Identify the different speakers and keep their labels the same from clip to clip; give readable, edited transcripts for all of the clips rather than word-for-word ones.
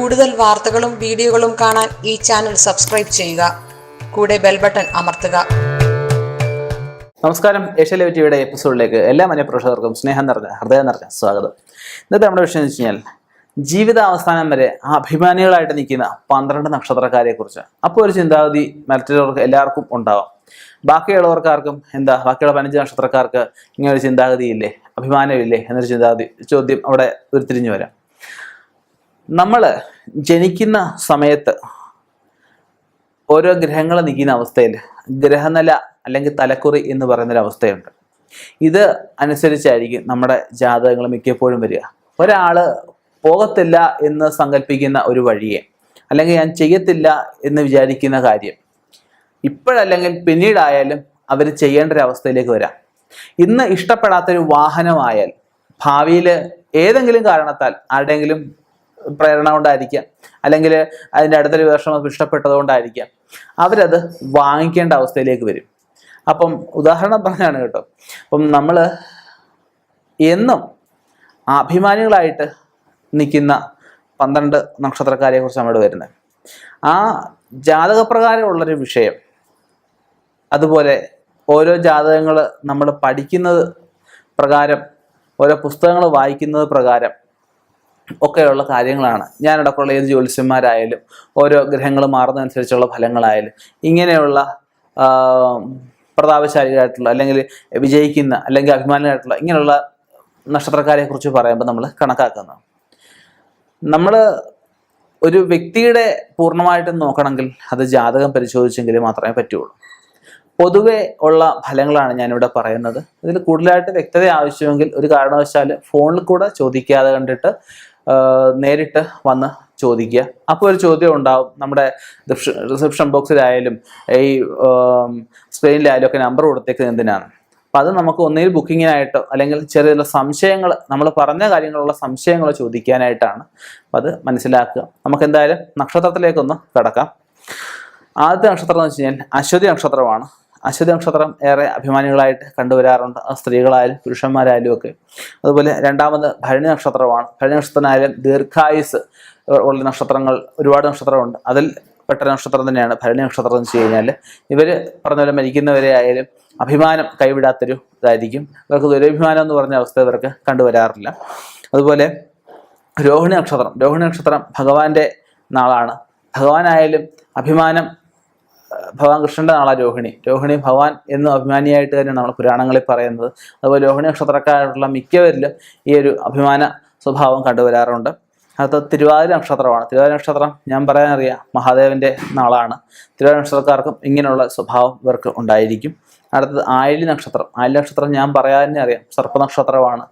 Speaker 1: കൂടുതൽ വാർത്തകളും വീഡിയോകളും കാണാൻ ഈ ചാനൽ സബ്സ്ക്രൈബ് ചെയ്യുക. കൂടെ ബെൽ ബട്ടൺ അമർത്തുക.
Speaker 2: നമസ്കാരം. ഏഷ്യ ലൈവ് ടിവിയുടെ എപ്പിസോഡിലേക്ക് എല്ലാ മനഃപ്രേക്ഷകർക്കും ഹൃദയം നിറഞ്ഞ സ്വാഗതം. ഇന്നത്തെ നമ്മുടെ വിഷയം എന്ന് വെച്ച് കഴിഞ്ഞാൽ ജീവിതാവസാനം വരെ അഭിമാനികളായിട്ട് നിൽക്കുന്ന 12 നക്ഷത്രക്കാരെ കുറിച്ച്. അപ്പോൾ ഒരു ചിന്താഗതി മറ്റുള്ളവർക്ക് എല്ലാവർക്കും ഉണ്ടാവാം. ബാക്കിയുള്ളവർക്കാർക്കും ബാക്കിയുള്ള 15 നക്ഷത്രക്കാർക്ക് ഇങ്ങനെ ഒരു ചിന്താഗതി ഇല്ലേ, അഭിമാനമില്ലേ എന്നൊരു ചോദ്യം അവിടെ ഉരുത്തിരിഞ്ഞു വരാം. നമ്മൾ ജനിക്കുന്ന സമയത്ത് ഓരോ ഗ്രഹങ്ങൾ നിൽക്കുന്ന അവസ്ഥയിൽ ഗ്രഹനില അല്ലെങ്കിൽ തലക്കുറി എന്ന് പറയുന്നൊരവസ്ഥയുണ്ട്. ഇത് അനുസരിച്ചായിരിക്കും നമ്മുടെ ജാതകങ്ങൾ മിക്കപ്പോഴും വരിക. ഒരാൾ പോകത്തില്ല എന്ന് സങ്കല്പിക്കുന്ന ഒരു വഴിയെ, അല്ലെങ്കിൽ ഞാൻ ചെയ്യത്തില്ല എന്ന് വിചാരിക്കുന്ന കാര്യം ഇപ്പോഴല്ലെങ്കിൽ പിന്നീടായാലും അവർ ചെയ്യേണ്ട ഒരു അവസ്ഥയിലേക്ക് വരാം. ഇന്ന് ഇഷ്ടപ്പെടാത്തൊരു വാഹനമായാൽ ഭാവിയിൽ ഏതെങ്കിലും കാരണത്താൽ ആരുടെയെങ്കിലും പ്രേരണ കൊണ്ടായിരിക്കാം, അല്ലെങ്കിൽ അതിൻ്റെ അടുത്തൊരു വർഷം ഇഷ്ടപ്പെട്ടതുകൊണ്ടായിരിക്കാം അവരത് വാങ്ങിക്കേണ്ട അവസ്ഥയിലേക്ക് വരും. അപ്പം ഉദാഹരണം പറഞ്ഞാണ് കേട്ടോ. അപ്പം നമ്മൾ എന്നും അഭിമാനികളായിട്ട് നിൽക്കുന്ന 12 നക്ഷത്രക്കാരെ കുറിച്ച് നമ്മൾ വരുന്നത്. ആ ജാതകപ്രകാരമുള്ളൊരു വിഷയം, അതുപോലെ ഓരോ ജാതകങ്ങൾ നമ്മൾ പഠിക്കുന്നത് പ്രകാരം, ഓരോ പുസ്തകങ്ങൾ വായിക്കുന്നത് പ്രകാരം ഒക്കെയുള്ള കാര്യങ്ങളാണ്. ഞാനടക്കമുള്ള ഏത് ജ്യോത്സ്യന്മാരായാലും ഓരോ ഗ്രഹങ്ങൾ മാറുന്നതനുസരിച്ചുള്ള ഫലങ്ങളായാലും ഇങ്ങനെയുള്ള പ്രതാപശാലികളായിട്ടുള്ള അല്ലെങ്കിൽ വിജയിക്കുന്ന അല്ലെങ്കിൽ അഭിമാനികളായിട്ടുള്ള ഇങ്ങനെയുള്ള നക്ഷത്രക്കാരെ കുറിച്ച് പറയുമ്പോൾ നമ്മൾ കണക്കാക്കുന്നത്. നമ്മൾ ഒരു വ്യക്തിയുടെ പൂർണ്ണമായിട്ടും നോക്കണമെങ്കിൽ അത് ജാതകം പരിശോധിച്ചെങ്കിൽ മാത്രമേ പറ്റുള്ളൂ. പൊതുവെ ഉള്ള ഫലങ്ങളാണ് ഞാനിവിടെ പറയുന്നത്. ഇതിൽ കൂടുതലായിട്ട് വ്യക്തത ആവശ്യമെങ്കിൽ ഒരു കാരണവശാൽ ഫോണിൽ കൂടെ ചോദിക്കാതെ കണ്ടിട്ട് നേരിട്ട് വന്ന് ചോദിക്കുക. അപ്പോൾ ഒരു ചോദ്യം ഉണ്ടാവും. നമ്മുടെ റിസപ്ഷൻ ബോക്സിലായാലും ഈ സ്ക്രീനിലായാലും ഒക്കെ നമ്പർ കൊടുത്തേക്കുന്നത് എന്തിനാണ്. അപ്പം അത് നമുക്ക് ഒന്നുകിൽ ബുക്കിങ്ങിനായിട്ടോ അല്ലെങ്കിൽ ചെറിയ സംശയങ്ങൾ, നമ്മൾ പറഞ്ഞ കാര്യങ്ങളുള്ള സംശയങ്ങൾ ചോദിക്കാനായിട്ടാണ്. അപ്പം അത് മനസ്സിലാക്കുക. നമുക്ക് എന്തായാലും നക്ഷത്രത്തിലേക്കൊന്ന് കടക്കാം. ആദ്യത്തെ നക്ഷത്രം എന്ന് വെച്ച് കഴിഞ്ഞാൽ അശ്വതി നക്ഷത്രമാണ്. അശ്വതി നക്ഷത്രം ഏറെ അഭിമാനികളായിട്ട് കണ്ടുവരാറുണ്ട്, സ്ത്രീകളായാലും പുരുഷന്മാരായാലും ഒക്കെ. അതുപോലെ രണ്ടാമത് ഭരണി നക്ഷത്രമാണ്. ഭരണി നക്ഷത്രമായാലും ദീർഘായുസ് ഉള്ള നക്ഷത്രങ്ങൾ ഒരുപാട് നക്ഷത്രമുണ്ട്. അതിൽ പെട്ട നക്ഷത്രം തന്നെയാണ് ഭരണി നക്ഷത്രം എന്ന് വെച്ച് കഴിഞ്ഞാൽ ഇവർ പറഞ്ഞ പോലെ മരിക്കുന്നവരെ ആയാലും അഭിമാനം കൈവിടാത്തൊരു ഇതായിരിക്കും. ഇവർക്ക് ദുരഭിമാനം എന്ന് പറഞ്ഞ അവസ്ഥ ഇവർക്ക് കണ്ടുവരാറില്ല. അതുപോലെ രോഹിണി നക്ഷത്രം. രോഹിണി നക്ഷത്രം ഭഗവാന്റെ നാളാണ്. ഭഗവാനായാലും അഭിമാനം, ഭഗവാൻ കൃഷ്ണന്റെ നാളാണ് രോഹിണി. രോഹിണി ഭഗവാൻ എന്നും അഭിമാനിയായിട്ട് തന്നെയാണ് നമ്മൾ പുരാണങ്ങളിൽ പറയുന്നത്. അതുപോലെ രോഹിണി നക്ഷത്രക്കാരായിട്ടുള്ള മിക്കവരിലും ഈ ഒരു അഭിമാന സ്വഭാവം കണ്ടുവരാറുണ്ട്. അടുത്ത തിരുവാതിര നക്ഷത്രമാണ്. തിരുവാതിര നക്ഷത്രം ഞാൻ പറയാനറിയാം മഹാദേവന്റെ നാളാണ്. തിരുവാതിര നക്ഷത്രക്കാർക്കും ഇങ്ങനെയുള്ള സ്വഭാവം ഇവർക്ക് ഉണ്ടായിരിക്കും. അടുത്തത് ആയില്യ നക്ഷത്രം. ആയില്യ നക്ഷത്രം ഞാൻ പറയാനേ അറിയാം സർപ്പനക്ഷത്രമാണ്.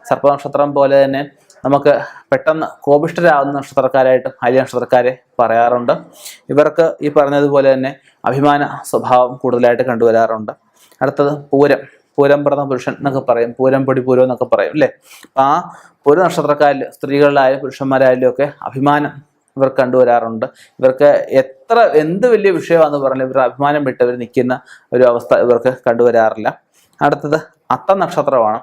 Speaker 2: സർപ്പനക്ഷത്രം പോലെ തന്നെ നമുക്ക് പെട്ടെന്ന് കോപിഷ്ഠരാകുന്ന നക്ഷത്രക്കാരായിട്ടും ആയില്യ നക്ഷത്രക്കാരെ പറയാറുണ്ട്. ഇവർക്ക് ഈ പറഞ്ഞതുപോലെ തന്നെ അഭിമാന സ്വഭാവം കൂടുതലായിട്ട് കണ്ടുവരാറുണ്ട്. അടുത്തത് പൂരം. പൂരം പിറന്ന പുരുഷൻ എന്നൊക്കെ പറയും, പൂരം പൊടി പൂരം എന്നൊക്കെ പറയും അല്ലേ. ആ പൂര നക്ഷത്രക്കാരിൽ സ്ത്രീകളിലായാലും പുരുഷന്മാരായാലും ഒക്കെ അഭിമാനം ഇവർ കണ്ടുവരാറുണ്ട്. ഇവർക്ക് എന്ത് വലിയ വിഷയമാണെന്ന് പറഞ്ഞാൽ ഇവർ അഭിമാനം വിട്ടവർ നിൽക്കുന്ന ഒരു അവസ്ഥ ഇവർക്ക് കണ്ടുവരാറില്ല. അടുത്തത് അത്തം നക്ഷത്രമാണ്.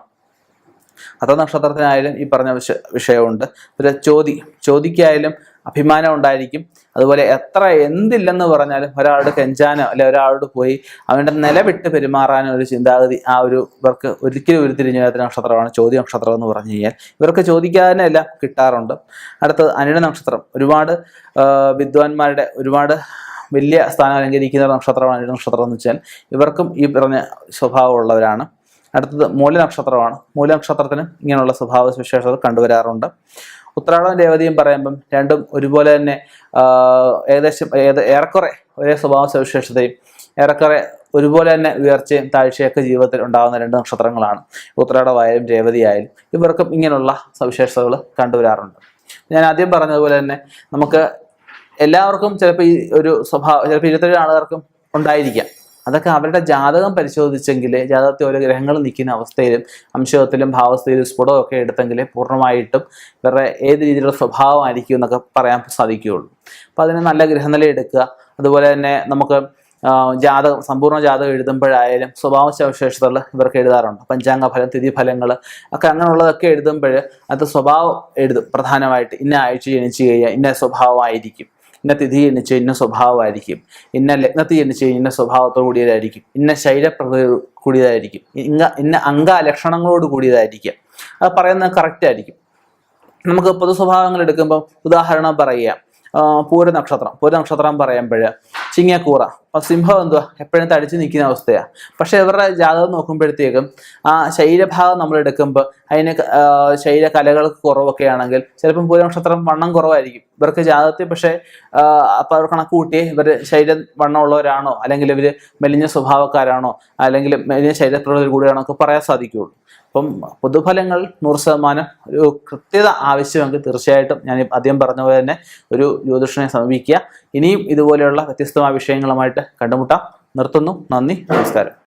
Speaker 2: അത്തം നക്ഷത്രത്തിനായാലും ഈ പറഞ്ഞ വിഷയമുണ്ട്. പിന്നെ ചോദിക്കായാലും അഭിമാനം ഉണ്ടായിരിക്കും. അതുപോലെ എന്തില്ലെന്ന് പറഞ്ഞാലും ഒരാളുടെ കെഞ്ചാനോ അല്ലെ ഒരാളോട് പോയി അവൻ്റെ നില വിട്ട് പെരുമാറാനോ ഒരു ചിന്താഗതി ഇവർക്ക് ഒരിക്കലും ഉരുത്തിരിഞ്ഞു വരാത്ത നക്ഷത്രമാണ് ചോദ്യ നക്ഷത്രം എന്ന് പറഞ്ഞു കഴിഞ്ഞാൽ. ഇവർക്ക് ചോദിക്കാതെ എല്ലാം കിട്ടാറുണ്ട്. അടുത്തത് അനിഴ നക്ഷത്രം. ഒരുപാട് വിദ്വാൻമാരുടെ ഒരുപാട് വലിയ സ്ഥാനം അലങ്കരിക്കുന്ന നക്ഷത്രമാണ് അനിഴ നക്ഷത്രം എന്ന് വെച്ചാൽ. ഇവർക്കും ഈ പറഞ്ഞ സ്വഭാവമുള്ളവരാണ്. അടുത്തത് മൂല നക്ഷത്രമാണ്. മൂല നക്ഷത്രത്തിന് ഇങ്ങനെയുള്ള സ്വഭാവ വിശേഷതകൾ കണ്ടുവരാറുണ്ട്. ഉത്രാടവും രേവതിയും പറയുമ്പം രണ്ടും ഒരുപോലെ തന്നെ ഏകദേശം ഏറെക്കുറെ ഒരേ സ്വഭാവ സവിശേഷതയും ഏറെക്കുറെ ഒരുപോലെ തന്നെ ഉയർച്ചയും താഴ്ചയൊക്കെ ജീവിതത്തിൽ ഉണ്ടാകുന്ന 2 നക്ഷത്രങ്ങളാണ്. ഉത്രാടമായാലും രേവതിയായാലും ഇവർക്കും ഇങ്ങനെയുള്ള സവിശേഷതകൾ കണ്ടുവരാറുണ്ട്. ഞാൻ ആദ്യം പറഞ്ഞതുപോലെ തന്നെ നമുക്ക് എല്ലാവർക്കും ചിലപ്പോൾ ഈ ഒരു സ്വഭാവം ചിലപ്പോൾ 27 ആളുകൾക്കും ഉണ്ടായിരിക്കാം. അതൊക്കെ അവരുടെ ജാതകം പരിശോധിച്ചെങ്കിൽ, ജാതകത്തിൽ ഓരോ ഗ്രഹങ്ങൾ നിൽക്കുന്ന അവസ്ഥയിലും അംശത്തിലും ഭാവസ്ഥയിലും സ്ഫുടവും ഒക്കെ എടുത്തെങ്കിൽ പൂർണ്ണമായിട്ടും ഇവരുടെ ഏത് രീതിയിലുള്ള സ്വഭാവമായിരിക്കും എന്നൊക്കെ പറയാൻ സാധിക്കുകയുള്ളൂ. അപ്പോൾ അതിന് നല്ല ഗ്രഹനില എടുക്കുക. അതുപോലെ തന്നെ നമുക്ക് ജാതകം, സമ്പൂർണ്ണ ജാതകം എഴുതുമ്പോഴായാലും സ്വഭാവ സവിശേഷതകൾ ഇവർക്ക് എഴുതാറുണ്ട്. പഞ്ചാംഗ ഫലം, തിഥി ഫലങ്ങൾ ഒക്കെ അങ്ങനെയുള്ളതൊക്കെ എഴുതുമ്പോൾ അത് സ്വഭാവം എഴുതും. പ്രധാനമായിട്ട് ഇന്ന ആഴ്ച ജനിച്ചു കഴിഞ്ഞാൽ ഇന്ന സ്വഭാവമായിരിക്കും, ഇന്ന തിഥി ജനിച്ച് ഇന്ന സ്വഭാവമായിരിക്കും, ഇന്ന ലഗ്നത്തിൽ ജനിച്ച് ഇന്ന സ്വഭാവത്തോടു കൂടിയതായിരിക്കും, ഇന്ന ശൈലപ്രകൃതി കൂടിയതായിരിക്കും, ഇന്ന അംഗലക്ഷണങ്ങളോട് കൂടിയതായിരിക്കും. അത് പറയുന്നത് കറക്റ്റ് ആയിരിക്കും. നമുക്ക് പൊതു സ്വഭാവങ്ങൾ എടുക്കുമ്പോൾ ഉദാഹരണം പറയുക, പൂരനക്ഷത്രം പറയുമ്പോൾ ചിങ്ങക്കൂറ, സിംഹം എന്തുവാ എപ്പോഴും തടിച്ചു നിൽക്കുന്ന അവസ്ഥയാണ്. പക്ഷെ ഇവരുടെ ജാതകം നോക്കുമ്പോഴത്തേക്കും ആ ശരീരഭാഗം നമ്മൾ എടുക്കുമ്പോൾ അതിന് ശരീരകലകൾക്ക് കുറവൊക്കെ ആണെങ്കിൽ ചിലപ്പം പൂരനക്ഷത്രം വണ്ണം കുറവായിരിക്കും ഇവർക്ക് ജാതകത്തിൽ. പക്ഷേ അപ്പോൾ അവർ കണക്ക് കൂട്ടി ഇവർ ശരീരം വണ്ണമുള്ളവരാണോ, അല്ലെങ്കിൽ ഇവർ മെലിഞ്ഞ സ്വഭാവക്കാരാണോ, അല്ലെങ്കിൽ മെലിഞ്ഞ ശരീരപ്രകൃതി കൂടിയാണോ ഒക്കെ പറയാൻ സാധിക്കുകയുള്ളൂ. അപ്പം പൊതുഫലങ്ങൾ 100% ഒരു കൃത്യത ആവശ്യമെങ്കിൽ തീർച്ചയായിട്ടും ഞാൻ ആദ്യം പറഞ്ഞ പോലെ തന്നെ ഒരു ജ്യോതിഷനെ സമീപിക്കുക. ഇനിയും ഇതുപോലെയുള്ള വ്യത്യസ്തമായ വിഷയങ്ങളുമായിട്ട് കണ്ടുമുട്ടാം. നിർത്തുന്നു. നന്ദി, നമസ്കാരം.